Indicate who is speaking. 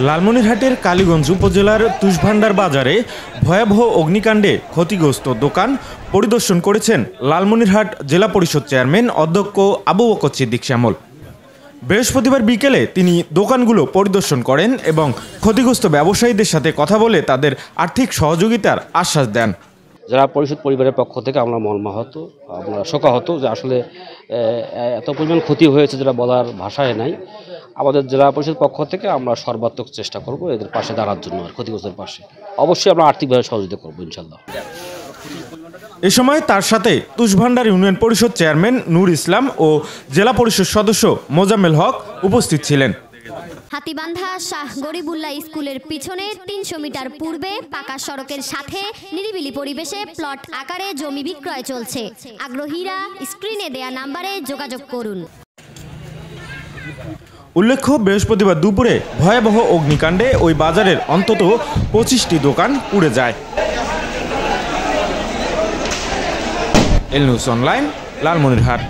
Speaker 1: লালমনিরহাটের কালীগঞ্জ উপজেলার তুষভান্ডার বাজারে ভয়াবহ অগ্নিকাণ্ডে ক্ষতিগ্রস্ত দোকান পরিদর্শন করেছেন লালমনিরহাট জেলা পরিষদ চেয়ারম্যান অধ্যক্ষ আবু বকর সিদ্দিক শ্যামল। বৃহস্পতিবার বিকেলে তিনি দোকানগুলো পরিদর্শন করেন এবং ক্ষতিগ্রস্ত ব্যবসায়ীদের সাথে কথা বলে তাদের আর্থিক সহযোগিতার আশ্বাস দেন।
Speaker 2: জেলা পরিষদ পরিবারের পক্ষ থেকে আমরা মর্মাহত, আমরা শোকাহত যে আসলে এত পরিমাণ ক্ষতি হয়েছে যেটা বলার ভাষায় নাই। আমাদের জেলা পরিষদ পক্ষ থেকে আমরা সর্বাত্মক চেষ্টা করব এদের পাশে দাঁড়ার জন্য, আর ক্ষতিগ্রস্তের পাশে অবশ্যই আমরা আর্থিকভাবে সহযোগিতা করবো ইনশাল্লাহ।
Speaker 1: এ সময় তার সাথে তুষভান্ডার ইউনিয়ন পরিষদ চেয়ারম্যান নূর ইসলাম ও জেলা পরিষদ সদস্য মোজাম্মেল হক উপস্থিত ছিলেন।
Speaker 3: হাতিবান্ধা শাহ গরিবুল্লাহ স্কুলের পিছনে ৩০০ মিটার পূর্বে পাকা সড়কের সাথে নিরিবিলি পরিবেশে প্লট আকারে জমি বিক্রয় চলছে। আগ্রহীরা স্ক্রিনে দেয়া নাম্বারে যোগাযোগ করুন।
Speaker 1: উল্লেখ্য, বৃহস্পতিবার দুপুরে ভয়াবহ অগ্নিকাণ্ডে ওই বাজারের অন্তত 25টি দোকান পুড়ে যায়। এল নিউজ অনলাইন, লালমনিরহাট।